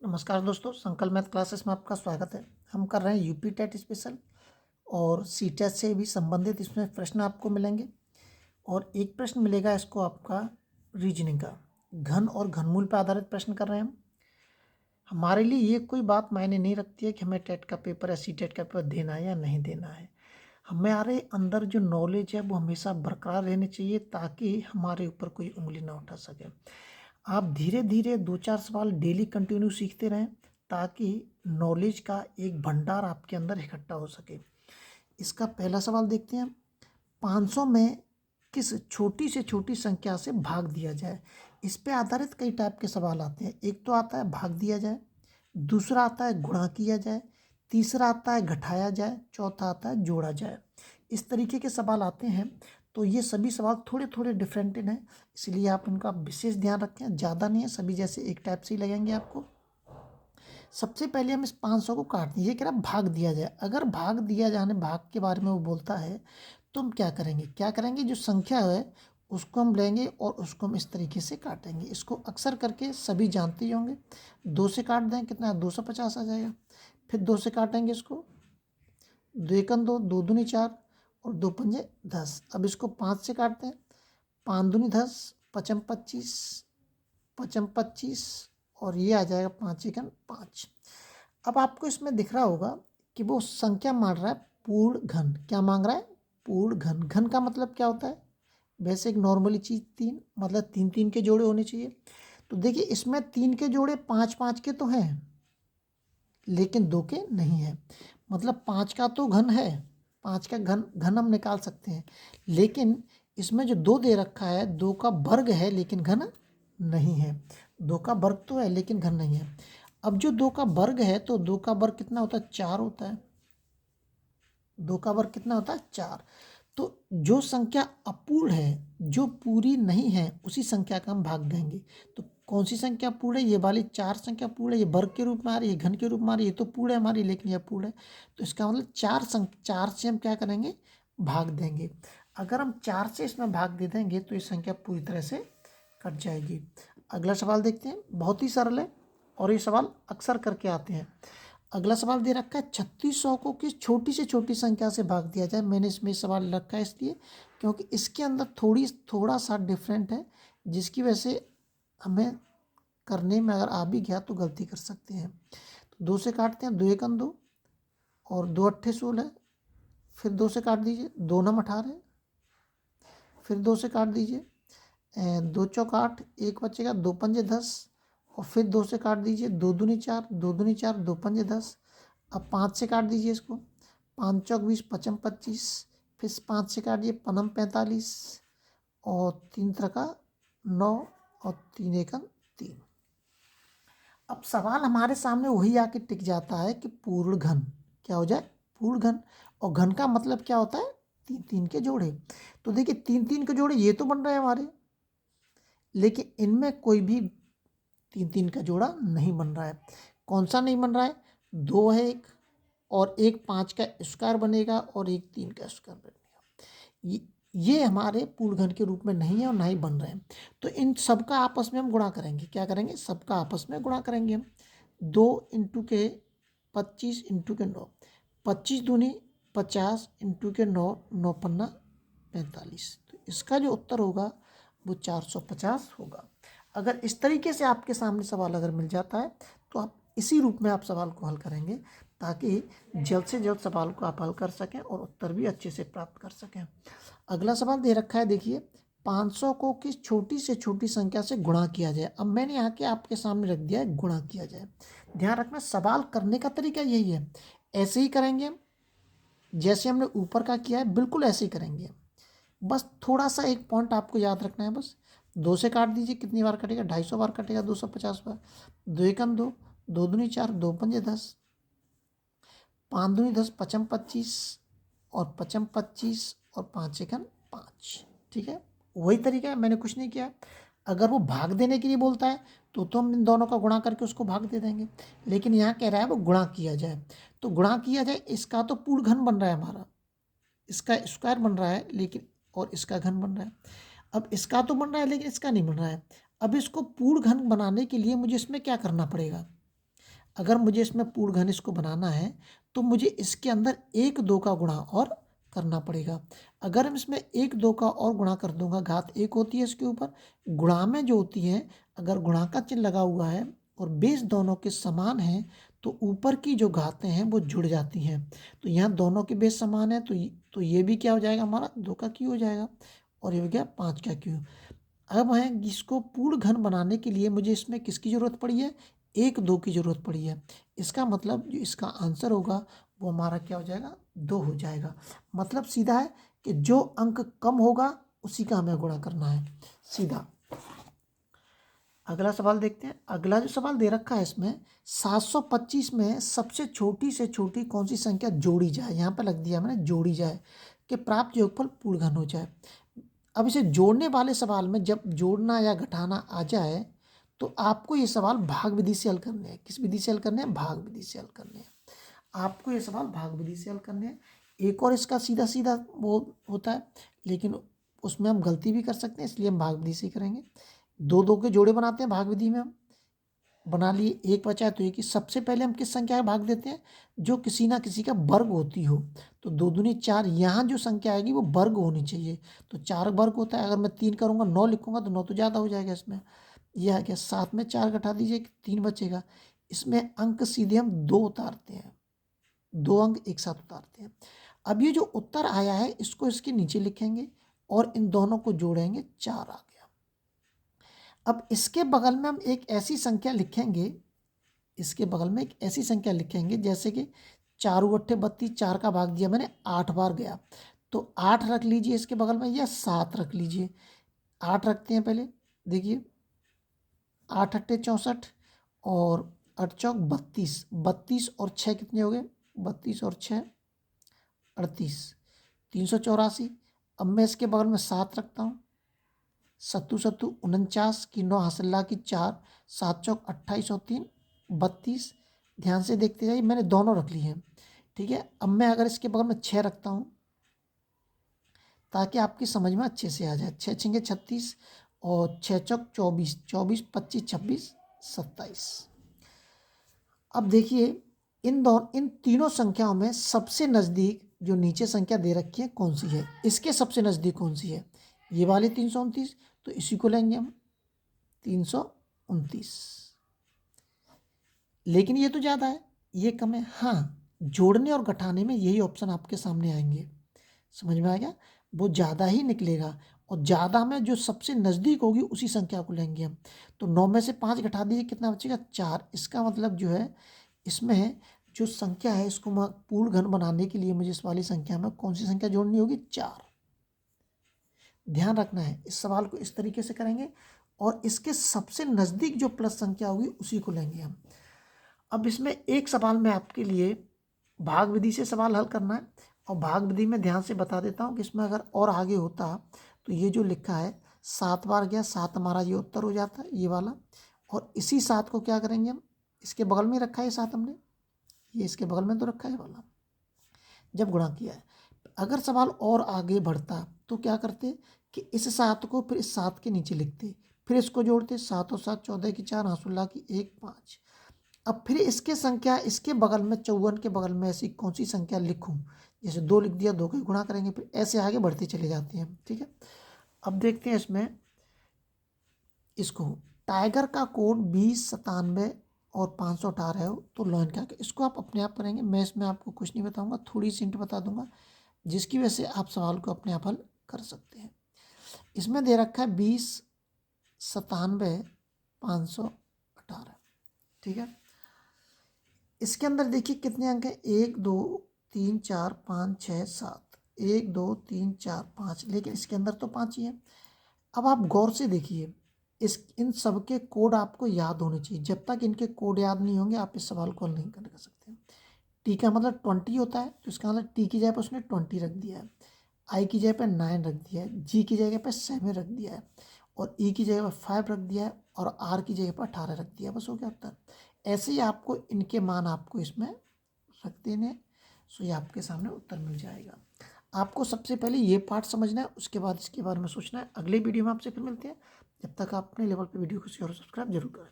नमस्कार दोस्तों, संकल्प मैथ क्लासेस में आपका स्वागत है। हम कर रहे हैं यूपी टेट स्पेशल और सी टेट से भी संबंधित इसमें प्रश्न आपको मिलेंगे। और एक प्रश्न मिलेगा इसको आपका रीजनिंग का, घन और घनमूल पर आधारित प्रश्न कर रहे हैं हम। हमारे लिए ये कोई बात मायने नहीं रखती है कि हमें टेट का पेपर या सी टेट का पेपर देना है या नहीं देना है। हमारे अंदर जो नॉलेज है वो हमेशा बरकरार रहनी चाहिए ताकि हमारे ऊपर कोई उंगली ना उठा सके। आप धीरे धीरे 2-4 सवाल डेली कंटिन्यू सीखते रहें ताकि नॉलेज का एक भंडार आपके अंदर इकट्ठा हो सके। इसका पहला सवाल देखते हैं। 500 में किस छोटी से छोटी संख्या से भाग दिया जाए। इस पे आधारित कई टाइप के सवाल आते हैं। एक तो आता है भाग दिया जाए, दूसरा आता है गुणा किया जाए, तीसरा आता है घटाया जाए, चौथा आता है जोड़ा जाए। इस तरीके के सवाल आते हैं। तो ये सभी सवाल थोड़े थोड़े डिफरेंट हैं, इसलिए आप इनका विशेष ध्यान रखें। ज़्यादा नहीं है, सभी जैसे एक टाइप से ही लगेंगे आपको। सबसे पहले हम इस 500 को काट दें। ये कह रहा है भाग दिया जाए। अगर भाग दिया जाने भाग के बारे में वो बोलता है तो हम क्या करेंगे जो संख्या है उसको हम लेंगे और उसको हम इस तरीके से काटेंगे। इसको अक्सर करके सभी जानते ही होंगे। 2 से काट दें कितना 250 आ जाएगा। फिर 2 से काटेंगे इसको, 2 एकम 2, 2 दूनी 4 और 2 पंजे 10। अब इसको 5 से काटते हैं, 5 दूनी 10, पचम 25, पचम 25 और ये आ जाएगा 5 एकम 5। अब आपको इसमें दिख रहा होगा कि वो संख्या मांग रहा है पूर्ण घन। क्या मांग रहा है? पूर्ण घन। घन का मतलब क्या होता है? वैसे एक नॉर्मली चीज़ 3, मतलब 3-3 के जोड़े होने चाहिए। तो देखिए इसमें 3 के जोड़े 5-5 के तो हैं लेकिन 2 के नहीं है। मतलब 5 का तो घन है, 5 का घन हम निकाल सकते हैं। लेकिन इसमें जो 2 दे रखा है 2 का वर्ग है लेकिन घन नहीं है। 2 का वर्ग तो है लेकिन घन नहीं है। अब जो 2 का वर्ग है तो 2 का वर्ग कितना होता है? 4 होता है। 2 का वर्ग कितना होता है? 4। तो जो संख्या अपूर्ण है, जो पूरी नहीं है, उसी संख्या का हम भाग देंगे। तो कौन सी संख्या पूर्ण है? ये वाली 4 संख्या पूर्ण है। ये वर्ग के रूप में आ रही है, घन के रूप में आ रही है। ये तो पूर्ण है हमारी, लेकिन ये पूर्ण है। तो इसका मतलब 4 से हम क्या करेंगे? भाग देंगे। अगर हम 4 से इसमें भाग दे देंगे तो ये संख्या पूरी तरह से कट जाएगी। अगला सवाल देखते हैं। बहुत ही सरल है और ये सवाल अक्सर करके आते हैं। अगला सवाल दे रखा है 3600 को किस छोटी से छोटी संख्या से भाग दिया जाए। मैंने इसमें सवाल रखा है इसलिए क्योंकि इसके अंदर थोड़ा सा डिफरेंट है, जिसकी वजह से हमें करने में अगर आ भी गया तो गलती कर सकते हैं। तो 2 से काटते हैं, 2 एकम 2 और 2 अट्ठे 16। फिर 2 से काट दीजिए, 2 नम 18। फिर 2 से काट दीजिए, 2 चौक 8, 1 बचेगा, 2 पंजे 10 और फिर 2 से काट दीजिए, 2 दूनी 4, 2 दूनी 4, 2 पंजे 10। अब 5 से काट दीजिए इसको, 5 चौक 20, पचम 25। फिर 5 से काटिए, पनम 45 और 3 त्रिका 9 और 3 एकम 3। अब सवाल हमारे सामने वही आके टिक जाता है कि पूर्ण घन क्या हो जाए? पूर्ण घन। और घन का मतलब क्या होता है? 3-3 के जोड़े। तो देखिए 3-3 के जोड़े ये तो बन रहे हैं हमारे, लेकिन इनमें कोई भी 3-3 का जोड़ा नहीं बन रहा है। कौन सा नहीं बन रहा है? 2 है एक, और एक 5 का स्क्वायर बनेगा और एक 3 का स्क्वायर बनेगा। ये हमारे पूर्ण घन के रूप में नहीं है और ना ही बन रहे हैं। तो इन सबका आपस में हम गुणा करेंगे। क्या करेंगे? सबका आपस में गुणा करेंगे हम। 2 इंटू के 25 इंटू के 9, 25 दूनी 50 इंटू के 9, 9 पन्ना 45। तो इसका जो उत्तर होगा वो 450 होगा। अगर इस तरीके से आपके सामने सवाल अगर मिल जाता है तो आप इसी रूप में आप सवाल को हल करेंगे ताकि जल्द से जल्द सवाल को आप हल कर सकें और उत्तर भी अच्छे से प्राप्त कर सकें। अगला सवाल दे रखा है, देखिए 500 को किस छोटी से छोटी संख्या से गुणा किया जाए। अब मैंने यहाँ के आपके सामने रख दिया है गुणा किया जाए। ध्यान रखना सवाल करने का तरीका यही है, ऐसे ही करेंगे जैसे हमने ऊपर का किया है, बिल्कुल ऐसे ही करेंगे। बस थोड़ा सा एक पॉइंट आपको याद रखना है। बस 2 से काट दीजिए, कितनी बार कटेगा? 250 बार कटेगा, 250 बार। 2 एकम 2, 2 दूनी 4, 2 पंजे 10, 5 दूनी 10, पचम 25 और पचम 25 और 5 एकम 5। ठीक है, वही तरीका है, मैंने कुछ नहीं किया। अगर वो भाग देने के लिए बोलता है तो हम इन दोनों का गुणा करके उसको भाग दे देंगे, लेकिन यहाँ कह रहा है वो गुणा किया जाए। तो गुणा किया जाए, इसका तो पूर्ण घन बन रहा है हमारा, इसका स्क्वायर बन रहा है लेकिन, और इसका घन बन रहा है। अब इसका तो बन रहा है लेकिन इसका नहीं बन रहा है। अब इसको पूर्ण घन बनाने के लिए मुझे इसमें क्या करना पड़ेगा? अगर मुझे इसमें पूर्ण घन इसको बनाना है तो मुझे इसके अंदर 1 2 का गुणा और करना पड़ेगा। अगर हम इसमें 1 2 का और गुणा कर दूंगा, घात 1 होती है इसके ऊपर, गुणा में जो होती है अगर गुणा का चिन्ह लगा हुआ है और बेस दोनों के समान है तो ऊपर की जो घातें हैं वो जुड़ जाती हैं। तो यहाँ दोनों के बेस समान है तो ये भी क्या हो जाएगा, हमारा 2 का क्यू हो जाएगा और ये हो गया 5 का क्यू। अब है इसको पूर्ण घन बनाने के लिए मुझे इसमें किसकी ज़रूरत पड़ी है, 1 2 की ज़रूरत पड़ी है। इसका मतलब जो इसका आंसर होगा वो हमारा क्या हो जाएगा, 2 हो जाएगा। मतलब सीधा है कि जो अंक कम होगा उसी का हमें गुणा करना है, सीधा। अगला सवाल देखते हैं। अगला जो सवाल दे रखा है इसमें 725 में सबसे छोटी से छोटी कौन सी संख्या जोड़ी जाए, यहाँ पे लग दिया मैंने जोड़ी जाए, कि प्राप्त योगफल पूर्ण घन हो जाए। अब इसे जोड़ने वाले सवाल में जब जोड़ना या घटाना आ जाए तो आपको ये सवाल भाग विधि से हल करने हैं। किस विधि से हल करने हैं, भाग विधि से हल करने हैं। आपको ये सवाल भाग विधि से हल करने हैं। एक और इसका सीधा सीधा वो होता है, लेकिन उसमें हम गलती भी कर सकते हैं, इसलिए हम भाग विधि से ही करेंगे। 2 2 के जोड़े बनाते हैं भाग विधि में, हम बना लिए, एक बचा है तो एक ही। सबसे पहले हम किस संख्या का भाग देते हैं, जो किसी ना किसी का वर्ग होती हो। तो 2 दूनी 4, यहाँ जो संख्या आएगी वो वर्ग होनी चाहिए। तो 4 वर्ग होता है। अगर मैं 3 करूँगा, 9 लिखूंगा तो 9 तो ज़्यादा हो जाएगा इसमें। यह आ गया। 7 में 4 घटा दीजिए, 3 बचेगा। इसमें अंक सीधे हम 2 उतारते हैं, 2 अंक एक साथ उतारते हैं। अब ये जो उत्तर आया है इसको इसके नीचे लिखेंगे और इन दोनों को जोड़ेंगे, 4 आ गया। अब इसके बगल में हम एक ऐसी संख्या लिखेंगे, इसके बगल में एक ऐसी संख्या लिखेंगे जैसे कि 4 × 32, 4 का भाग दिया मैंने, 8 बार गया। तो 8 रख लीजिए इसके बगल में, या 7 रख लीजिए। 8 रखते हैं पहले, देखिए 8 × 8 = 64 और 8 × 4 = 32। 32 और 6 कितने हो गए, 32 और 6 = 38, 384। अब मैं इसके बगल में 7 रखता हूँ, 7 7 49 की 9 हसल्ला की 4, 7 चौक 28 और 3 32। ध्यान से देखते जाइए, मैंने दोनों रख लिए हैं, ठीक है। अब मैं अगर इसके बगल में 6 रखता हूँ ताकि आपकी समझ में अच्छे से आ जाए, 6 6 36 और 6 चौक 24, 24 25 26 27। अब देखिए इन तीनों संख्याओं में सबसे नज़दीक जो नीचे संख्या दे रखी है कौन सी है, इसके सबसे नज़दीक कौन सी है, ये वाली 329। तो इसी को लेंगे हम, 329। लेकिन ये तो ज़्यादा है, ये कम है। हाँ, जोड़ने और घटाने में यही ऑप्शन आपके सामने आएंगे, समझ में आ गया। वो ज़्यादा ही निकलेगा और ज़्यादा में जो सबसे नज़दीक होगी उसी संख्या को लेंगे हम। तो 9 में से 5 घटा दीजिए, कितना बचेगा, 4। इसका मतलब जो है इसमें जो संख्या है इसको पूर्ण घन बनाने के लिए मुझे इस वाली संख्या में कौन सी संख्या जोड़नी होगी, 4। ध्यान रखना है, इस सवाल को इस तरीके से करेंगे और इसके सबसे नज़दीक जो प्लस संख्या होगी उसी को लेंगे हम। अब इसमें एक सवाल में आपके लिए भाग विधि से सवाल हल करना है और भाग विधि में ध्यान से बता देता हूँ कि इसमें अगर और आगे होता तो ये जो लिखा है 7 बार गया, 7 हमारा ये उत्तर हो जाता है, ये वाला। और इसी 7 को क्या करेंगे हम, इसके बगल में रखा है 7 हमने, ये इसके बगल में तो रखा है वाला, जब गुणा किया है। अगर सवाल और आगे बढ़ता तो क्या करते कि इस 7 को फिर इस 7 के नीचे लिखते, फिर इसको जोड़ते, 7 और 7 14 की 4, हंसुल्ला की 1 5। अब फिर इसके संख्या इसके बगल में 54 के बगल में ऐसी कौन सी संख्या लिखूं, जैसे 2 लिख दिया, 2 को गुणा करेंगे, फिर ऐसे आगे बढ़ते चले जाते हैं, ठीक है। अब देखते हैं इसमें इसको, टाइगर का कोड 2097 और 518 हो तो लॉइन क्या, इसको आप अपने आप करेंगे, मैं इसमें आपको कुछ नहीं बताऊंगा, थोड़ी सी हिंट बता दूंगा जिसकी वजह से आप सवाल को अपने आप हल कर सकते हैं। इसमें दे रखा है 2097 518, ठीक है। इसके अंदर देखिए कितने अंक हैं, 1 2 3 4 5 6 7, 1 2 3 4 5, लेकिन इसके अंदर तो 5 ही है। अब आप गौर से देखिए, इन सब के कोड आपको याद होने चाहिए। जब तक इनके कोड याद नहीं होंगे आप इस सवाल को हल नहीं कर सकते। टी का मतलब 20 होता है, तो इसका मतलब टी की जगह पर उसने 20 रख दिया है, आई की जगह पर 9 रख दिया है, जी की जगह पर 7 रख दिया है, और ई की जगह पर 5 रख दिया है, और आर की जगह पर 18 रख दिया है। बस हो गया उत्तर। ऐसे ही आपको इनके मान आपको इसमें रख देने, सो ये आपके सामने उत्तर मिल जाएगा। आपको सबसे पहले ये पार्ट समझना है, उसके बाद इसके बारे में सोचना है। अगले वीडियो में आपसे फिर मिलते हैं। जब तक आप अपने लेवल पे वीडियो को शेयर और सब्सक्राइब जरूर करें।